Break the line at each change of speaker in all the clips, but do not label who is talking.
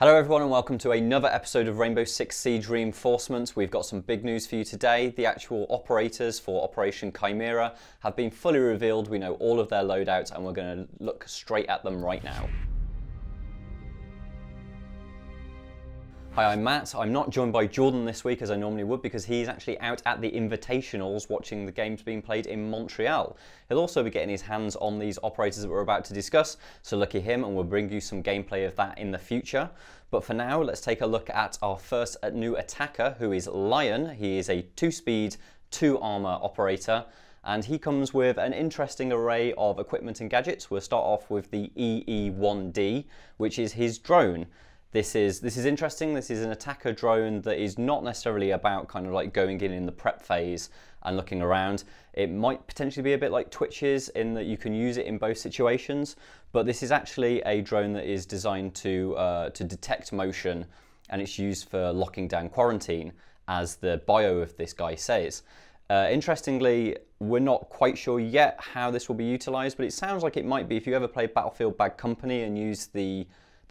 Hello everyone and welcome to another episode of Rainbow Six Siege Reinforcements. We've got some big news for you today. The actual operators for Operation Chimera have been fully revealed. We know all of their loadouts and we're going to look straight at them right now. Hi, I'm Matt. I'm not joined by Jordan this week as I normally would because he's actually out at the Invitationals watching the games being played in Montreal. He'll also be getting his hands on these operators that we're about to discuss, so lucky him, and we'll bring you some gameplay of that in the future. But for now, let's take a look at our first new attacker, who is Lion. He is a 2-speed, 2-armor operator, and he comes with an interesting array of equipment and gadgets. We'll start off with the EE-1D, which is his drone. This is interesting. This is an attacker drone that is not necessarily about kind of like going in the prep phase and looking around. It might potentially be a bit like Twitch's in that you can use it in both situations, but this is actually a drone that is designed to detect motion, and it's used for locking down quarantine, as the bio of this guy says. Interestingly, we're not quite sure yet how this will be utilized, but it sounds like it might be if you ever play Battlefield Bad Company and use the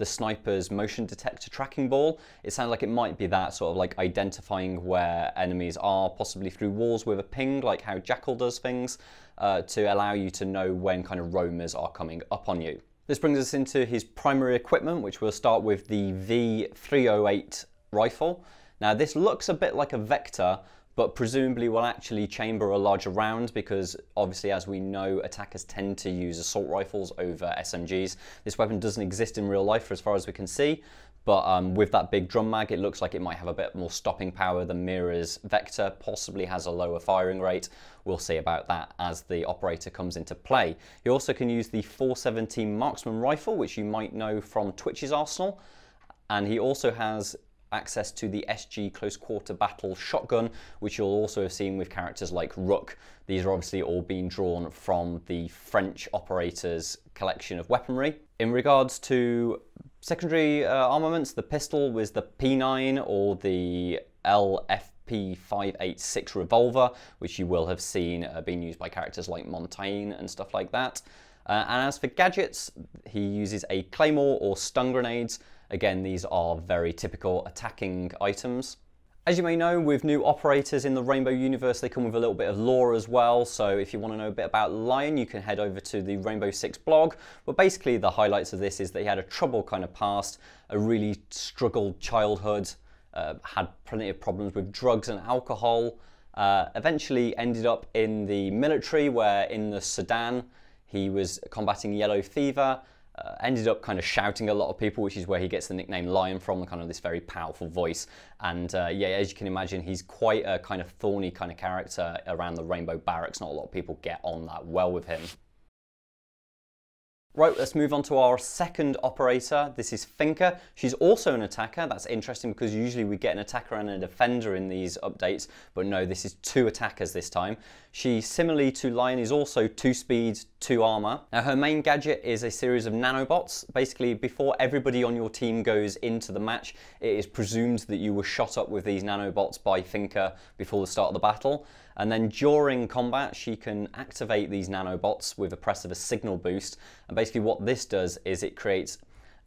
sniper's motion detector tracking ball. It sounds like it might be that sort of like identifying where enemies are, possibly through walls with a ping, like how Jackal does things, to allow you to know when kind of roamers are coming up on you. This brings us into his primary equipment, which we'll start with the V308 rifle. Now this looks a bit like a Vector, but presumably will actually chamber a larger round because obviously, as we know, attackers tend to use assault rifles over SMGs. This weapon doesn't exist in real life as far as we can see, but with that big drum mag, it looks like it might have a bit more stopping power than Mira's Vector, possibly has a lower firing rate. We'll see about that as the operator comes into play. You also can use the 417 marksman rifle, which you might know from Twitch's arsenal, and he also has access to the SG close quarter battle shotgun, which you'll also have seen with characters like Rook. These are obviously all being drawn from the French operators' collection of weaponry. In regards to secondary armaments, the pistol was the P9 or the LFP586 revolver, which you will have seen being used by characters like Montaigne and stuff like that. And as for gadgets, he uses a claymore or stun grenades. Again, these are very typical attacking items. As you may know, with new operators in the Rainbow universe, they come with a little bit of lore as well. So if you want to know a bit about Lion, you can head over to the Rainbow Six blog. But basically the highlights of this is that he had a troubled kind of past, a really struggled childhood, had plenty of problems with drugs and alcohol, eventually ended up in the military where in the Sudan, he was combating yellow fever, ended up kind of shouting at a lot of people, which is where he gets the nickname Lion from, kind of this very powerful voice. And yeah, as you can imagine, he's quite a kind of thorny kind of character around the Rainbow Barracks. Not a lot of people get on that well with him. Right, let's move on to our second operator. This is Finka. She's also an attacker. That's interesting because usually we get an attacker and a defender in these updates, but no, this is 2 attackers this time. She, similarly to Lion, is also 2 speed, 2 armor. Now her main gadget is a series of nanobots. Basically, before everybody on your team goes into the match, it is presumed that you were shot up with these nanobots by Finka before the start of the battle. And then during combat, she can activate these nanobots with a press of a signal boost. And basically what this does is it creates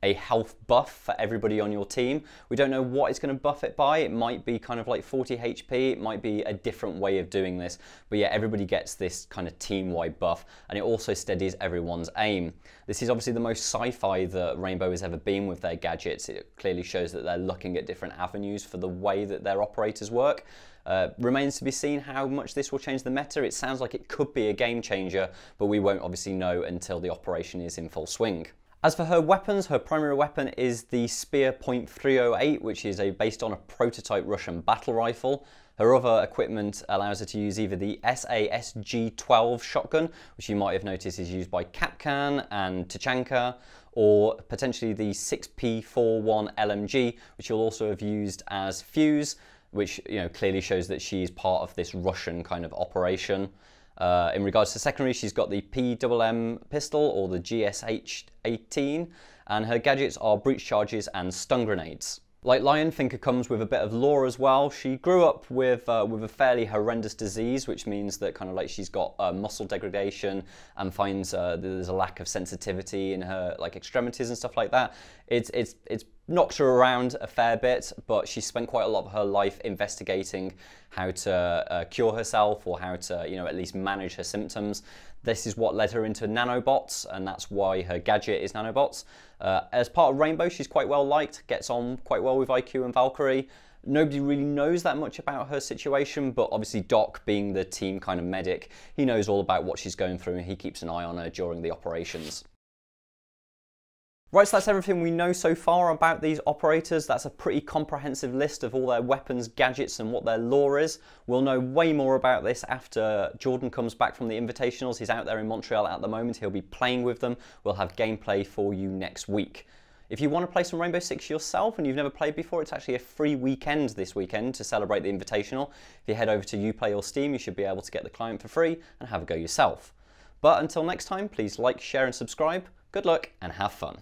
a health buff for everybody on your team. We don't know what it's going to buff it by. It might be kind of like 40 HP. It might be a different way of doing this. But yeah, everybody gets this kind of team-wide buff, and it also steadies everyone's aim. This is obviously the most sci-fi that Rainbow has ever been with their gadgets. It clearly shows that they're looking at different avenues for the way that their operators work. Remains to be seen how much this will change the meta. It sounds like it could be a game changer, but we won't obviously know until the operation is in full swing. As for her weapons, her primary weapon is the Spear .308, which is based on a prototype Russian battle rifle. Her other equipment allows her to use either the SASG-12 shotgun, which you might have noticed is used by Kapkan and Tachanka, or potentially the 6P41 LMG, which you'll also have used as Fuse, which clearly shows that she is part of this Russian kind of operation. In regards to secondary, she's got the PMM pistol or the GSH-18, and her gadgets are breach charges and stun grenades. Like Lion, Finka comes with a bit of lore as well. She grew up with a fairly horrendous disease, which means that kind of like she's got muscle degradation and finds there's a lack of sensitivity in her like extremities and stuff like that. It's knocked her around a fair bit, but she spent quite a lot of her life investigating how to cure herself, or how to, you know, at least manage her symptoms. This is what led her into nanobots, and that's why her gadget is nanobots. As part of Rainbow, she's quite well liked, gets on quite well with IQ and Valkyrie. Nobody really knows that much about her situation, but obviously Doc, being the team kind of medic, he knows all about what she's going through, and he keeps an eye on her during the operations. Right, so that's everything we know so far about these operators. That's a pretty comprehensive list of all their weapons, gadgets, and what their lore is. We'll know way more about this after Jordan comes back from the Invitationals. He's out there in Montreal at the moment. He'll be playing with them. We'll have gameplay for you next week. If you want to play some Rainbow Six yourself and you've never played before, it's actually a free weekend this weekend to celebrate the Invitational. If you head over to Uplay or Steam, you should be able to get the client for free and have a go yourself. But until next time, please like, share, and subscribe. Good luck and have fun.